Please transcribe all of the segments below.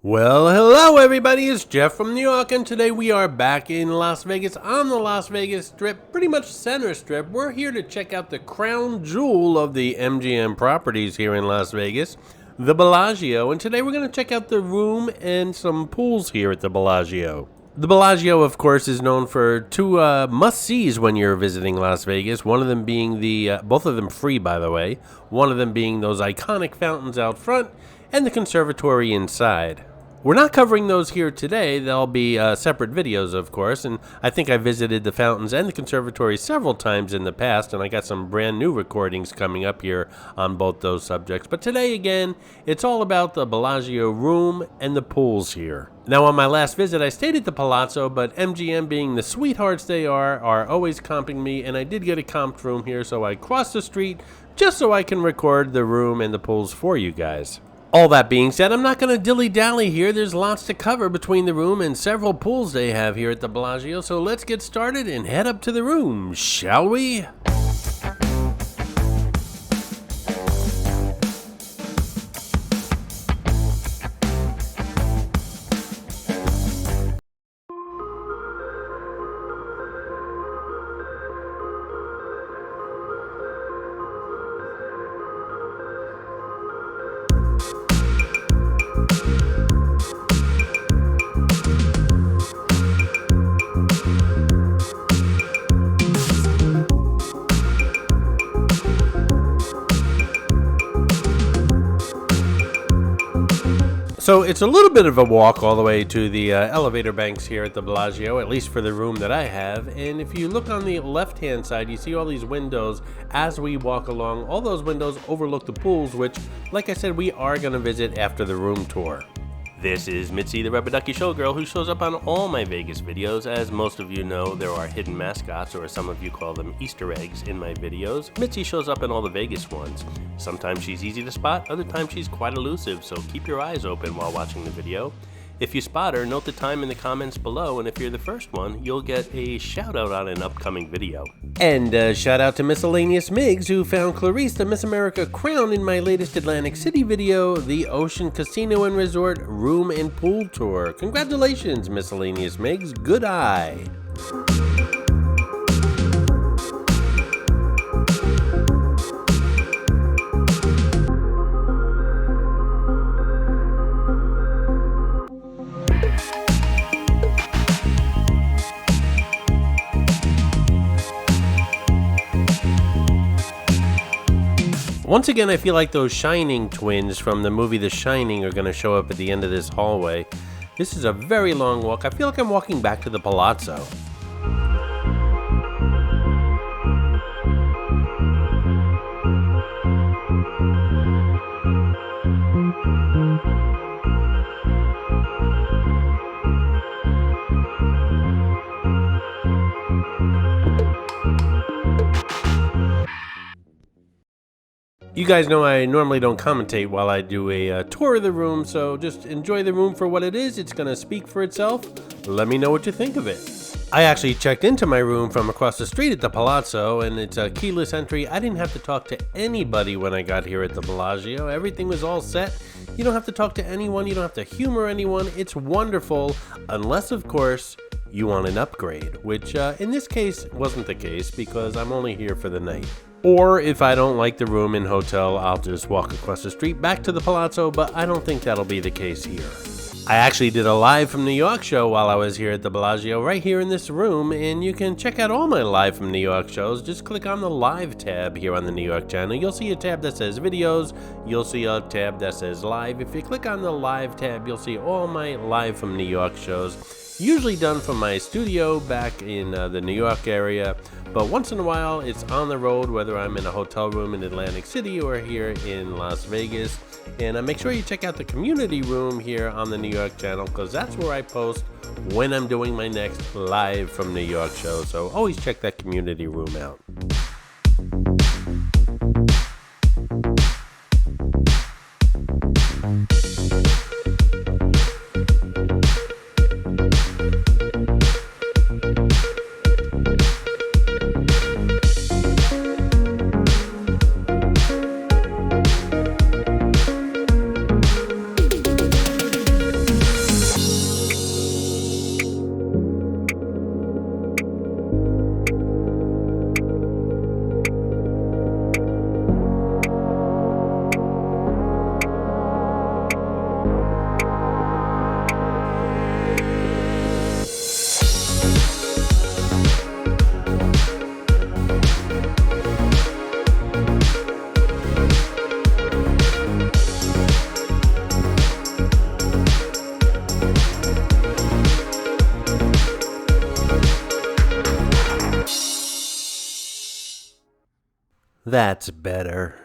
Well, hello everybody, it's Jeff from New York, and today we are back in Las Vegas on the Las Vegas Strip, pretty much center strip. We're here to check out the crown jewel of the MGM properties here in Las Vegas, the Bellagio, and today we're going to check out the room and some pools here at the Bellagio. The Bellagio, of course, is known for two must-sees when you're visiting Las Vegas, one of them being both of them free, by the way, one of them being those iconic fountains out front, and the conservatory inside. We're not covering those here today. They'll be separate videos, of course, and I think I visited the fountains and the conservatory several times in the past, and I got some brand new recordings coming up here on both those subjects. But today, again, it's all about the Bellagio room and the pools here. Now, on my last visit, I stayed at the Palazzo, but MGM, being the sweethearts they are always comping me, and I did get a comped room here, so I crossed the street just so I can record the room and the pools for you guys. All that being said, I'm not going to dilly-dally here. There's lots to cover between the room and several pools they have here at the Bellagio, so let's get started and head up to the room, shall we? So it's a little bit of a walk all the way to the elevator banks here at the Bellagio, at least for the room that I have. And if you look on the left-hand side, you see all these windows as we walk along. All those windows overlook the pools, which, like I said, we are going to visit after the room tour. This is Mitzi, the Rubber Ducky Showgirl, who shows up on all my Vegas videos. As most of you know, there are hidden mascots, or some of you call them Easter eggs, in my videos. Mitzi shows up in all the Vegas ones. Sometimes she's easy to spot, other times she's quite elusive, so keep your eyes open while watching the video. If you spot her, note the time in the comments below, and if you're the first one, you'll get a shout out on an upcoming video. And shout out to Miscellaneous Migs, who found Clarice the Miss America crown in my latest Atlantic City video, the Ocean Casino and Resort Room and Pool Tour. Congratulations, Miscellaneous Migs, good eye. Once again, I feel like those Shining twins from the movie The Shining are going to show up at the end of this hallway. This is a very long walk. I feel like I'm walking back to the Palazzo. You guys know I normally don't commentate while I do a tour of the room, so just enjoy the room for what it is. It's going to speak for itself. Let me know what you think of it. I actually checked into my room from across the street at the Palazzo, and it's a keyless entry. I didn't have to talk to anybody when I got here at the Bellagio. Everything was all set. You don't have to talk to anyone. You don't have to humor anyone. It's wonderful, unless, of course, you want an upgrade, which in this case wasn't the case because I'm only here for the night. Or if I don't like the room and hotel, I'll just walk across the street back to the Palazzo, but I don't think that'll be the case here. I actually did a live from New York show while I was here at the Bellagio, right here in this room, and you can check out all my live from New York shows. Just click on the live tab here on the New York channel. You'll see a tab that says videos, you'll see a tab that says live. If you click on the live tab, you'll see all my live from New York shows, usually done from my studio back in the New York area. But once in a while, it's on the road, whether I'm in a hotel room in Atlantic City or here in Las Vegas. And make sure you check out the community room here on the New York channel, because that's where I post when I'm doing my next live from New York show. So always check that community room out. That's better.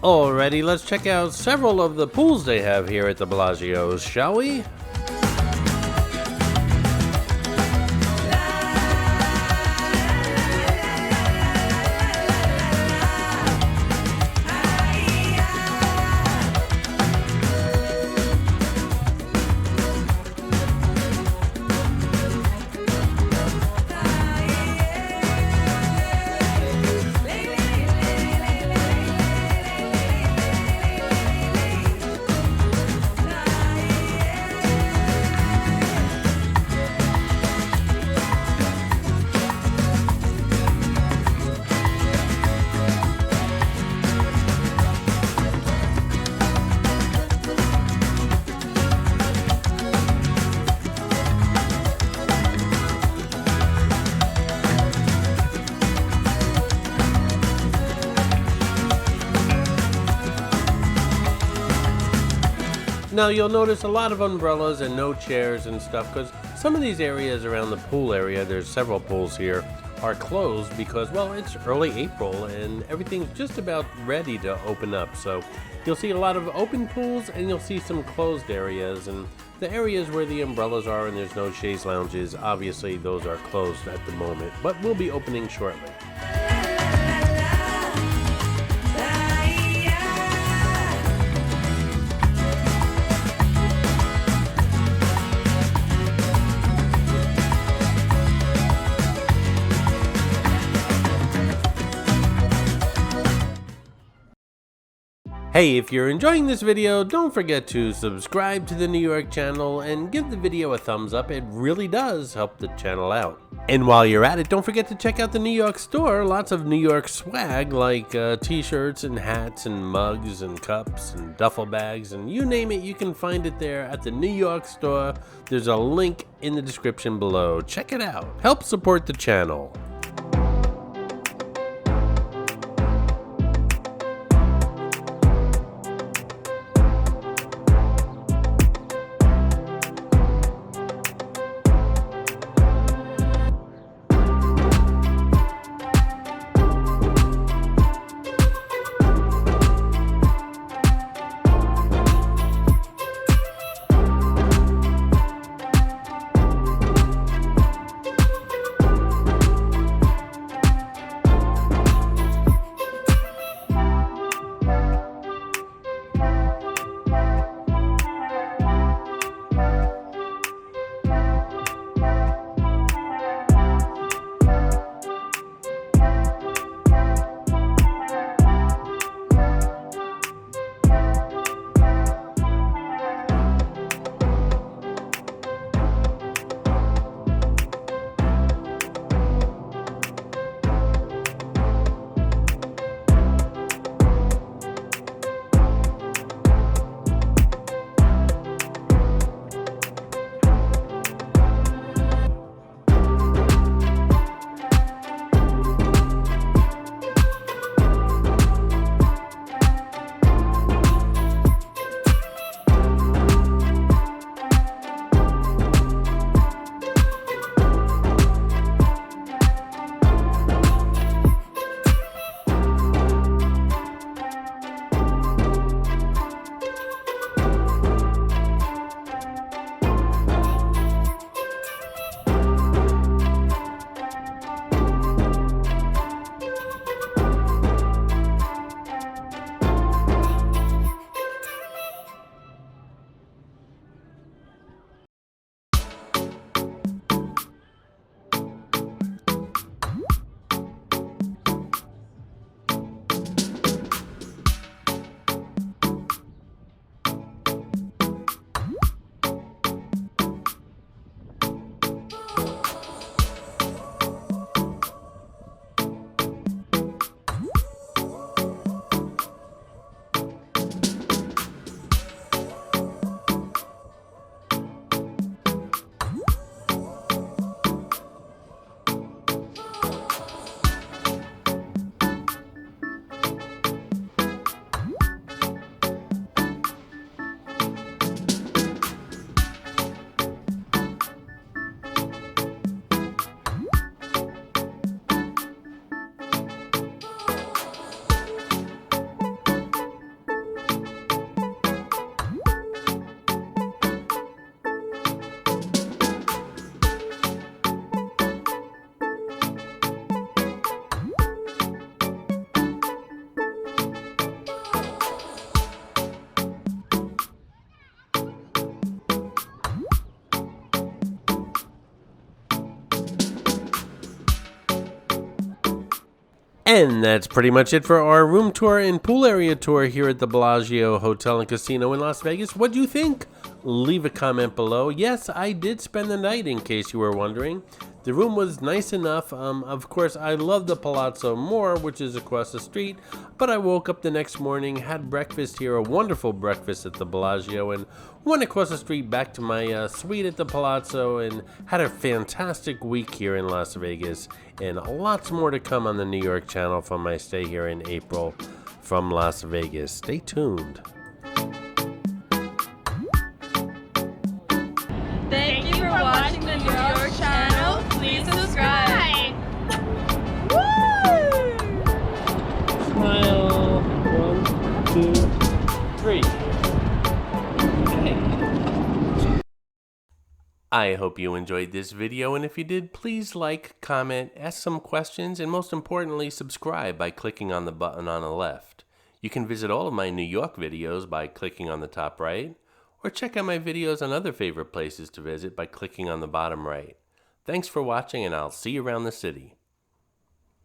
Alrighty, let's check out several of the pools they have here at the Bellagio, shall we? Now you'll notice a lot of umbrellas and no chairs and stuff because some of these areas around the pool area, there's several pools here, are closed because, well, it's early April and everything's just about ready to open up. So you'll see a lot of open pools and you'll see some closed areas, and the areas where the umbrellas are and there's no chaise lounges, obviously those are closed at the moment, but will be opening shortly. Hey, if you're enjoying this video, don't forget to subscribe to the New York channel and give the video a thumbs up. It really does help the channel out. And while you're at it, don't forget to check out the New York store. Lots of New York swag like t-shirts and hats and mugs and cups and duffel bags and you name it, you can find it there at the New York store. There's a link in the description below. Check it out. Help support the channel. And that's pretty much it for our room tour and pool area tour here at the Bellagio Hotel and Casino in Las Vegas. What do you think? Leave a comment below. Yes, I did spend the night, in case you were wondering. The room was nice enough. Of course, I love the Palazzo more, which is across the street, but I woke up the next morning, had breakfast here, a wonderful breakfast at the Bellagio, and went across the street back to my suite at the Palazzo, and had a fantastic week here in Las Vegas, and lots more to come on the New York channel from my stay here in April from Las Vegas. Stay tuned. Thank you for watching the New York channel. Please subscribe. Woo! Smile. 1, 2, 3. Hey. I hope you enjoyed this video, and if you did, please like, comment, ask some questions, and most importantly, subscribe by clicking on the button on the left. You can visit all of my New York videos by clicking on the top right, or check out my videos on other favorite places to visit by clicking on the bottom right. Thanks for watching, and I'll see you around the city.